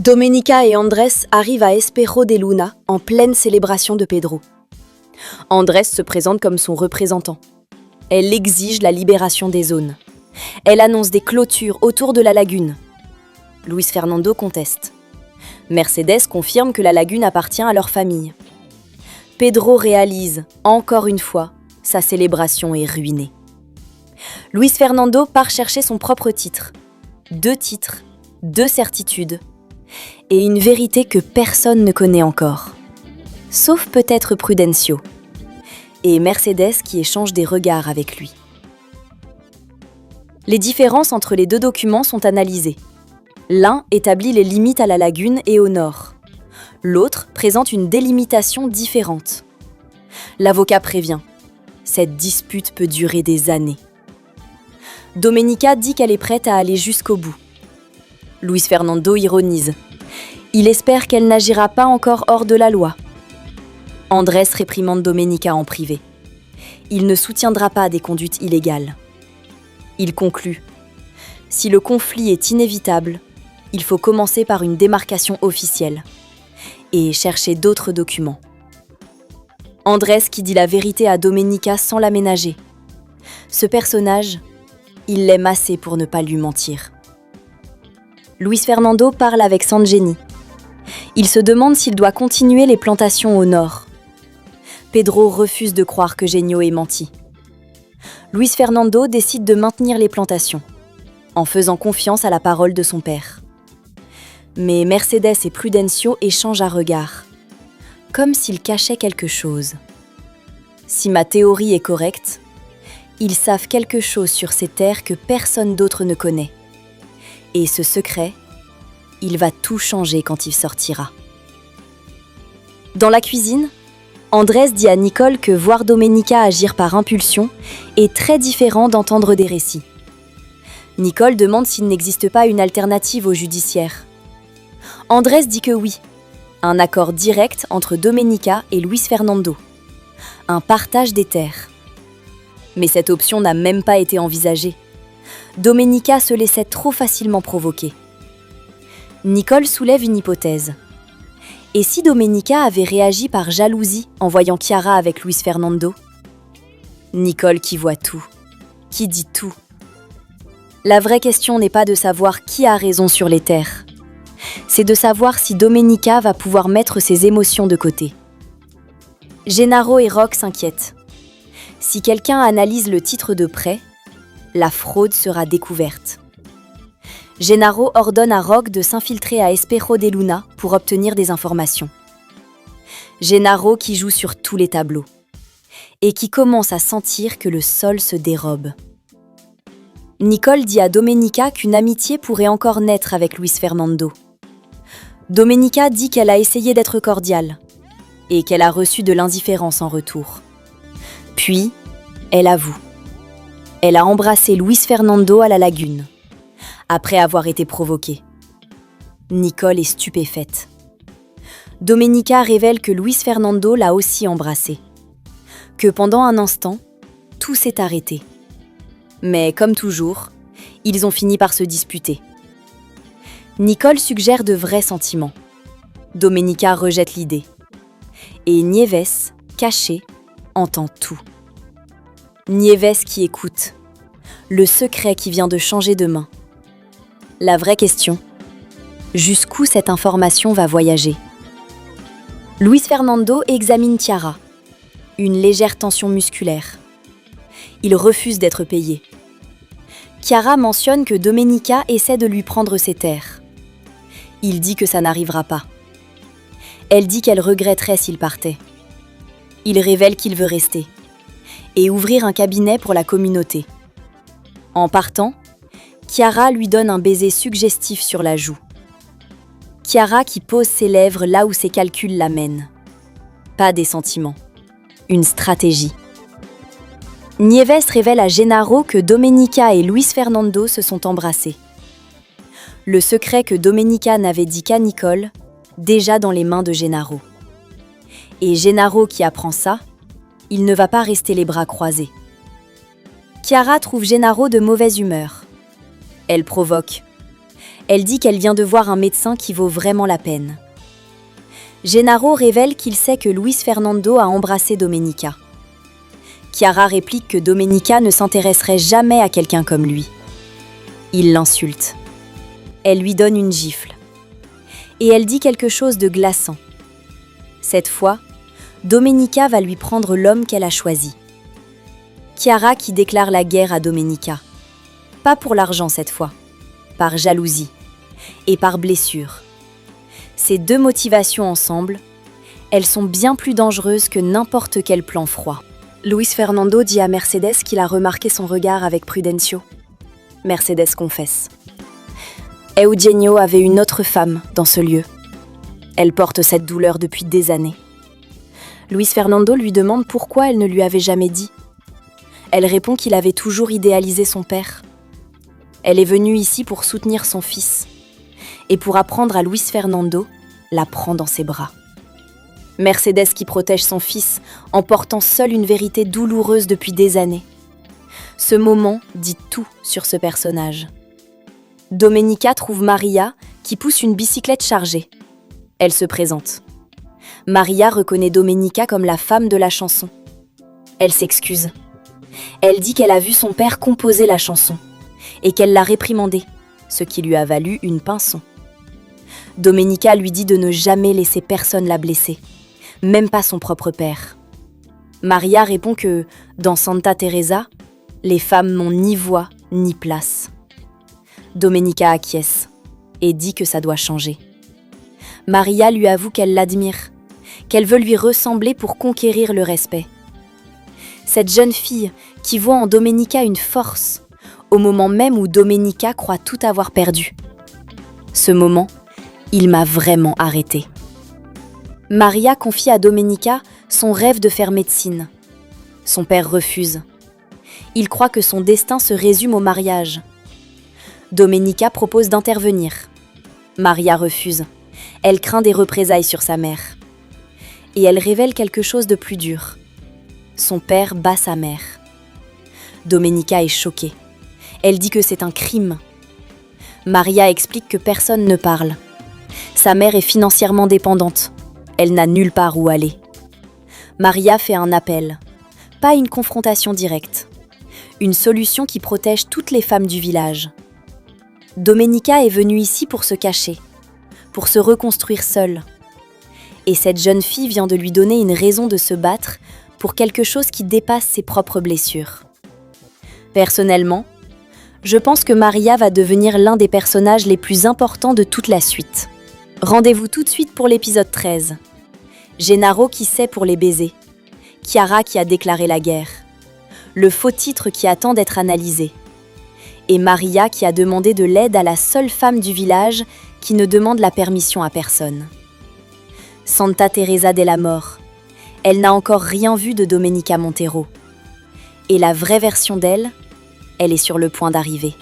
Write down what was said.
Domenica et Andrés arrivent à Espejo de Luna en pleine célébration de Pedro. Andrés se présente comme son représentant. Elle exige la libération des zones. Elle annonce des clôtures autour de la lagune. Luis Fernando conteste. Mercedes confirme que la lagune appartient à leur famille. Pedro réalise, encore une fois, sa célébration est ruinée. Luis Fernando part chercher son propre titre. 2 titres, 2 certitudes, et une vérité que personne ne connaît encore. Sauf peut-être Prudencio, et Mercedes qui échange des regards avec lui. Les différences entre les 2 documents sont analysées. L'un établit les limites à la lagune et au nord. L'autre présente une délimitation différente. L'avocat prévient. Cette dispute peut durer des années. Domenica dit qu'elle est prête à aller jusqu'au bout. Luis Fernando ironise. Il espère qu'elle n'agira pas encore hors de la loi. Andrés réprimande Domenica en privé. Il ne soutiendra pas des conduites illégales. Il conclut. Si le conflit est inévitable, il faut commencer par une démarcation officielle et chercher d'autres documents. Andrés qui dit la vérité à Domenica sans la ménager. Ce personnage, il l'aime assez pour ne pas lui mentir. Luis Fernando parle avec Sangenny. Il se demande s'il doit continuer les plantations au nord. Pedro refuse de croire que Genio ait menti. Luis Fernando décide de maintenir les plantations, en faisant confiance à la parole de son père. Mais Mercedes et Prudencio échangent un regard, comme s'ils cachaient quelque chose. Si ma théorie est correcte, ils savent quelque chose sur ces terres que personne d'autre ne connaît. Et ce secret, il va tout changer quand il sortira. Dans la cuisine, Andrés dit à Nicole que voir Domenica agir par impulsion est très différent d'entendre des récits. Nicole demande s'il n'existe pas une alternative au judiciaire. Andrés dit que oui, un accord direct entre Domenica et Luis Fernando, un partage des terres. Mais cette option n'a même pas été envisagée. Domenica se laissait trop facilement provoquer. Nicole soulève une hypothèse. Et si Domenica avait réagi par jalousie en voyant Chiara avec Luis Fernando ? Nicole qui voit tout, qui dit tout. La vraie question n'est pas de savoir qui a raison sur les terres. C'est de savoir si Domenica va pouvoir mettre ses émotions de côté. Gennaro et Roque s'inquiètent. Si quelqu'un analyse le titre de près, la fraude sera découverte. Gennaro ordonne à Roque de s'infiltrer à Espejo de Luna pour obtenir des informations. Gennaro qui joue sur tous les tableaux et qui commence à sentir que le sol se dérobe. Nicole dit à Domenica qu'une amitié pourrait encore naître avec Luis Fernando. Domenica dit qu'elle a essayé d'être cordiale et qu'elle a reçu de l'indifférence en retour. Puis, elle avoue. Elle a embrassé Luis Fernando à la lagune, après avoir été provoquée. Nicole est stupéfaite. Domenica révèle que Luis Fernando l'a aussi embrassée, que pendant un instant, tout s'est arrêté. Mais comme toujours, ils ont fini par se disputer. Nicole suggère de vrais sentiments. Domenica rejette l'idée. Et Nieves, caché, entend tout. Nieves qui écoute. Le secret qui vient de changer de main. La vraie question, jusqu'où cette information va voyager ? Luis Fernando examine Chiara. Une légère tension musculaire. Il refuse d'être payé. Chiara mentionne que Domenica essaie de lui prendre ses terres. Il dit que ça n'arrivera pas. Elle dit qu'elle regretterait s'il partait. Il révèle qu'il veut rester et ouvrir un cabinet pour la communauté. En partant, Chiara lui donne un baiser suggestif sur la joue. Chiara qui pose ses lèvres là où ses calculs l'amènent. Pas des sentiments, une stratégie. Nieves révèle à Gennaro que Domenica et Luis Fernando se sont embrassés. Le secret que Domenica n'avait dit qu'à Nicole, déjà dans les mains de Gennaro. Et Gennaro qui apprend ça, il ne va pas rester les bras croisés. Chiara trouve Gennaro de mauvaise humeur. Elle provoque. Elle dit qu'elle vient de voir un médecin qui vaut vraiment la peine. Gennaro révèle qu'il sait que Luis Fernando a embrassé Domenica. Chiara réplique que Domenica ne s'intéresserait jamais à quelqu'un comme lui. Il l'insulte. Elle lui donne une gifle. Et elle dit quelque chose de glaçant. Cette fois, Domenica va lui prendre l'homme qu'elle a choisi. Chiara qui déclare la guerre à Domenica. Pas pour l'argent cette fois, par jalousie et par blessure. Ces deux motivations ensemble, elles sont bien plus dangereuses que n'importe quel plan froid. Luis Fernando dit à Mercedes qu'il a remarqué son regard avec Prudencio. Mercedes confesse. Eugenio avait une autre femme dans ce lieu. Elle porte cette douleur depuis des années. Luis Fernando lui demande pourquoi elle ne lui avait jamais dit. Elle répond qu'il avait toujours idéalisé son père. Elle est venue ici pour soutenir son fils et pour apprendre à Luis Fernando la prend dans ses bras. Mercedes qui protège son fils en portant seule une vérité douloureuse depuis des années. Ce moment dit tout sur ce personnage. Domenica trouve Maria qui pousse une bicyclette chargée. Elle se présente. Maria reconnaît Domenica comme la femme de la chanson. Elle s'excuse. Elle dit qu'elle a vu son père composer la chanson et qu'elle l'a réprimandé, ce qui lui a valu une pinçon. Domenica lui dit de ne jamais laisser personne la blesser, même pas son propre père. Maria répond que, dans Santa Teresa, les femmes n'ont ni voix ni place. Domenica acquiesce et dit que ça doit changer. Maria lui avoue qu'elle l'admire, qu'elle veut lui ressembler pour conquérir le respect. Cette jeune fille qui voit en Domenica une force, au moment même où Domenica croit tout avoir perdu. Ce moment, il m'a vraiment arrêtée. Maria confie à Domenica son rêve de faire médecine. Son père refuse. Il croit que son destin se résume au mariage. Domenica propose d'intervenir. Maria refuse. Elle craint des représailles sur sa mère. Et elle révèle quelque chose de plus dur. Son père bat sa mère. Domenica est choquée. Elle dit que c'est un crime. Maria explique que personne ne parle. Sa mère est financièrement dépendante. Elle n'a nulle part où aller. Maria fait un appel. Pas une confrontation directe. Une solution qui protège toutes les femmes du village. Domenica est venue ici pour se cacher, pour se reconstruire seule. Et cette jeune fille vient de lui donner une raison de se battre pour quelque chose qui dépasse ses propres blessures. Personnellement, je pense que Maria va devenir l'un des personnages les plus importants de toute la suite. Rendez-vous tout de suite pour l'épisode 13. Gennaro qui sait pour les baisers. Chiara qui a déclaré la guerre. Le faux titre qui attend d'être analysé. Et Maria qui a demandé de l'aide à la seule femme du village qui ne demande la permission à personne. Santa Teresa della Mort. Elle n'a encore rien vu de Domenica Montero. Et la vraie version d'elle, elle est sur le point d'arriver.